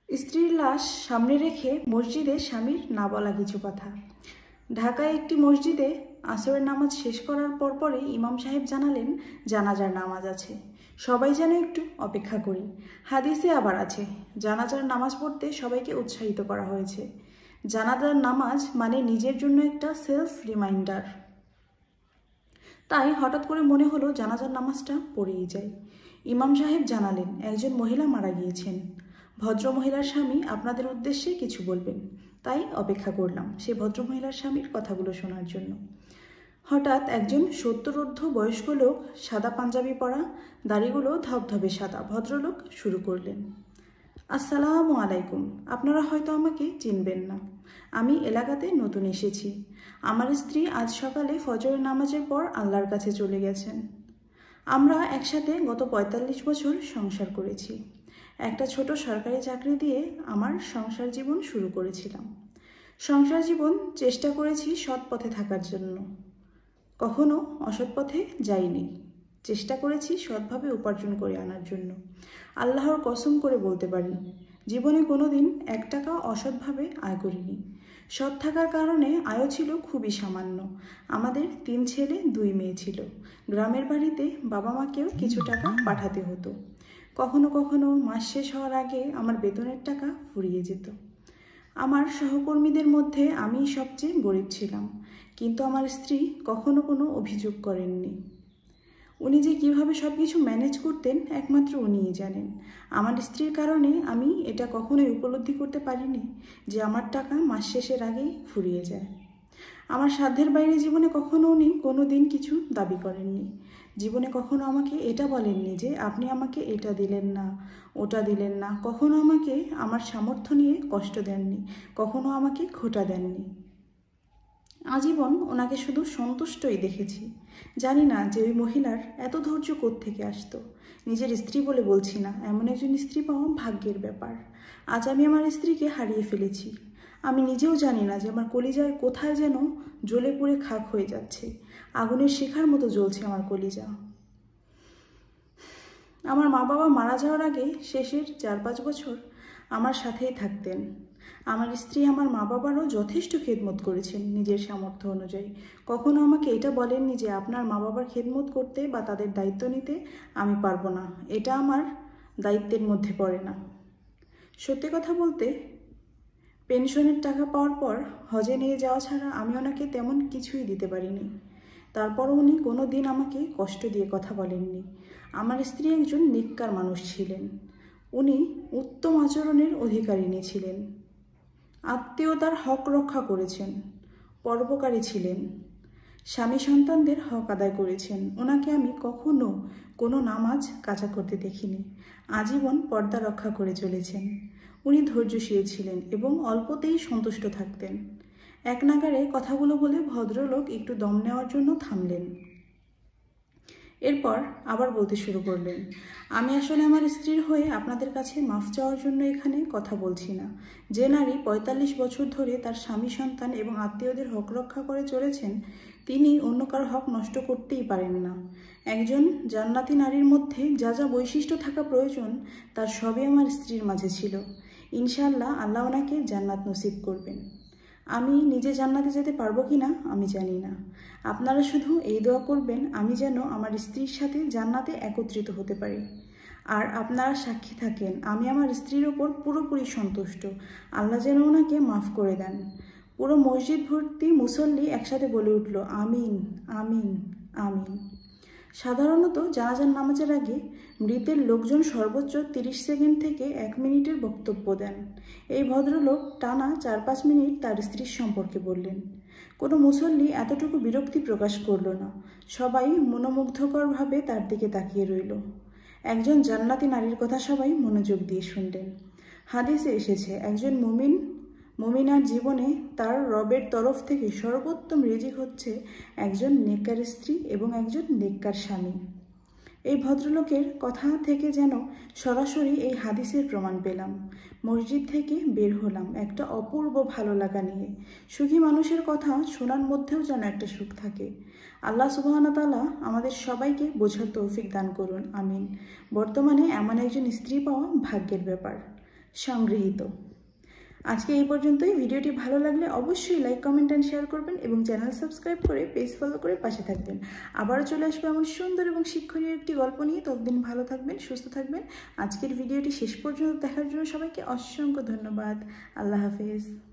স্ত্রীর লাশ সামনে রেখে মসজিদে স্বামীর না বলা কিছু কথা। ঢাকায় একটি মসজিদে আসরের নামাজ শেষ করার পরপরই ইমাম সাহেব জানালেন জানাজার নামাজ আছে, সবাই যেন একটু অপেক্ষা করি। হাদিসে আবার আছে জানাজার নামাজ পড়তে সবাইকে উৎসাহিত করা হয়েছে। জানাজার নামাজ মানে নিজের জন্য একটা সেলফ রিমাইন্ডার। তাই হঠাৎ করে মনে হলো জানাজার নামাজটা পড়েই যায়। ইমাম সাহেব জানালেন একজন মহিলা মারা গিয়েছেন, ভদ্র মহিলার স্বামী আপনাদের উদ্দেশ্যে কিছু বলবেন। তাই অপেক্ষা করলাম সে ভদ্রমহিলার স্বামীর কথাগুলো শোনার জন্য। হঠাৎ একজন 70 বয়স্ক লোক, সাদা পাঞ্জাবি পরা, দাড়িগুলো ধবধবে সাদা ভদ্রলোক শুরু করলেন, আসসালামু আলাইকুম। আপনারা হয়তো আমাকে চিনবেন না, আমি এলাকাতে নতুন এসেছি। আমার স্ত্রী আজ সকালে ফজরের নামাজের পর আল্লাহর কাছে চলে গেছেন। আমরা একসাথে গত 45 বছর সংসার করেছি। একটা ছোট সরকারি চাকরি দিয়ে আমার সংসার জীবন শুরু করেছিলাম। সংসার জীবন চেষ্টা করেছি সৎ পথে থাকার জন্য, কখনো অসৎ পথে যাইনি। চেষ্টা করেছি সৎভাবে উপার্জন করে আনার জন্য। আল্লাহর কসম করে বলতে পারি জীবনে কোনোদিন 1 টাকা অসৎভাবে আয় করিনি। সৎ থাকার কারণে আয়ও ছিল খুবই সামান্য। আমাদের 3 ছেলে 2 মেয়ে ছিল। গ্রামের বাড়িতে বাবা মাকেও কিছু টাকা পাঠাতে হতো। কখনো কখনো মাস শেষ হওয়ার আগে আমার বেতনের টাকা ফুরিয়ে যেত। আমার সহকর্মীদের মধ্যে আমি সবচেয়ে গরিব ছিলাম, কিন্তু আমার স্ত্রী কখনো কোনো অভিযোগ করেননি। উনি যে কিভাবে সব কিছু ম্যানেজ করতেন একমাত্র উনিই জানেন। আমার স্ত্রীর কারণে আমি এটা কখনোই উপলব্ধি করতে পারিনি যে আমার টাকা মাস শেষের আগেই ফুরিয়ে যায়। আমার সাধ্যের বাইরে জীবনে কখনো উনি কোনো দিন কিছু দাবি করেননি। জীবনে কখনো আমাকে এটা বলেননি যে আপনি আমাকে এটা দিলেন না, ওটা দিলেন না। কখনো আমাকে আমার সামর্থ্য নিয়ে কষ্ট দেননি, কখনো আমাকে খোঁটা দেননি। আজীবন ওনাকে শুধু সন্তুষ্টই দেখেছি। জানি না যে ওই মহিলার এত ধৈর্য কোত্থেকে আসতো। নিজের স্ত্রী বলে বলছি না, এমন একজন স্ত্রী পাওয়া ভাগ্যের ব্যাপার। আজ আমি আমার স্ত্রীকে হারিয়ে ফেলেছি। আমি নিজেও জানি না যে আমার কলিজার কোথায় যেন জ্বলে পুড়ে খাক হয়ে যাচ্ছে। আগুনের শিখার মতো জ্বলছে আমার কলিজা। আমার মা বাবা মারা যাওয়ার আগে শেষের 4-5 বছর আমার সাথেই থাকতেন। আমার স্ত্রী আমার মা বাবারও যথেষ্ট খেদমত করেছেন নিজের সামর্থ্য অনুযায়ী। কখনো আমাকে এটা বলেননি যে আপনার মা বাবার খেদমত করতে বা তাদের দায়িত্ব নিতে আমি পারবো না, এটা আমার দায়িত্বের মধ্যে পড়ে না। সত্যি কথা বলতে পেনশনের টাকা পাওয়ার পর হজে নিয়ে যাওয়া ছাড়া আমি ওনাকে তেমন কিছুই দিতে পারিনি। তারপরও উনি কোনো দিন আমাকে কষ্ট দিয়ে কথা বলেননি। আমার স্ত্রী একজন নেককার মানুষ ছিলেন। উনি উত্তম আচরণের অধিকারিণী ছিলেন, আত্মীয়তার হক রক্ষা করেছেন, পরোপকারী ছিলেন, স্বামী সন্তানদের হক আদায় করেছেন। ওনাকে আমি কখনো কোনো নামাজ কাজা করতে দেখিনি। আজীবন পর্দা রক্ষা করে চলেছেন। উনি ধৈর্যশীল ছিলেন এবং অল্পতেই সন্তুষ্ট থাকতেন। এক নাগাড়ে কথাগুলো বলে ভদ্রলোক একটু দম নেওয়ার জন্য থামলেন। এরপর আবার বলতে শুরু করলেন, আমি আসলে আমার স্ত্রীর হয়ে আপনাদের কাছে মাফ চাওয়ার জন্য এখানে কথা বলছি না। যে নারী 45 বছর ধরে তার স্বামী সন্তান এবং আত্মীয়দের হক রক্ষা করে চলেছেন, তিনি অন্য কারো হক নষ্ট করতেই পারেন না। একজন জান্নাতি নারীর মধ্যে যা যা বৈশিষ্ট্য থাকা প্রয়োজন তার সবই আমার স্ত্রীর মাঝে ছিল। ইনশাআল্লাহ আল্লাহ ওনাকে জান্নাত নসিব করবেন। আমি নিজে জান্নাতে যেতে পারবো কি না আমি জানি না। আপনারা শুধু এই দোয়া করবেন আমি যেন আমার স্ত্রীর সাথে জান্নাতে একত্রিত হতে পারি। আর আপনারা সাক্ষী থাকেন আমি আমার স্ত্রীর ওপর পুরোপুরি সন্তুষ্ট। আল্লাহ যেন ওনাকে মাফ করে দেন। পুরো মসজিদ ভর্তি মুসল্লি একসাথে বলে উঠল আমিন আমিন আমিন। সাধারণত জানাজার নামাজের আগে মৃতের লোকজন সর্বোচ্চ 30 সেকেন্ড থেকে 1 মিনিটের বক্তব্য দেন। এই ভদ্রলোক টানা 4-5 মিনিট তার স্ত্রীর সম্পর্কে বললেন। কোনো মুসল্লি এতটুকু বিরক্তি প্রকাশ করল না। সবাই মনোমুগ্ধকরভাবে তার দিকে তাকিয়ে রইল। একজন জান্নাতি নারীর কথা সবাই মনোযোগ দিয়ে শুনলেন। হাদিসে এসেছে একজন মুমিনার জীবনে তার রবের তরফ থেকে সর্বোত্তম রিজিক হচ্ছে একজন নেককার স্ত্রী এবং একজন নেককার স্বামী। এই ভদ্রলোকের কথা থেকে যেন সরাসরি এই হাদিসের প্রমাণ পেলাম। মসজিদ থেকে বের হলাম একটা অপূর্ব ভালো লাগা নিয়ে। সুখী মানুষের কথা শোনার মধ্যেও যেন একটা সুখ থাকে। আল্লাহ সুবহানাহু ওয়া তাআলা আমাদের সবাইকে বোঝার তৌফিক দান করুন, আমিন। বর্তমানে এমন একজন স্ত্রী পাওয়া ভাগ্যের ব্যাপার। সংগৃহীত। আজকে এই পর্যন্তই। ভিডিওটি ভালো লাগলে অবশ্যই লাইক, কমেন্ট অ্যান্ড শেয়ার করবেন এবং চ্যানেল সাবস্ক্রাইব করে পেজ ফলো করে পাশে থাকবেন। আবারও চলে আসবে এমন সুন্দর এবং শিক্ষণীয় একটি গল্প নিয়ে। ততদিন ভালো থাকবেন, সুস্থ থাকবেন। আজকের ভিডিওটি শেষ পর্যন্ত দেখার জন্য সবাইকে অসংখ্য ধন্যবাদ। আল্লাহ হাফেজ।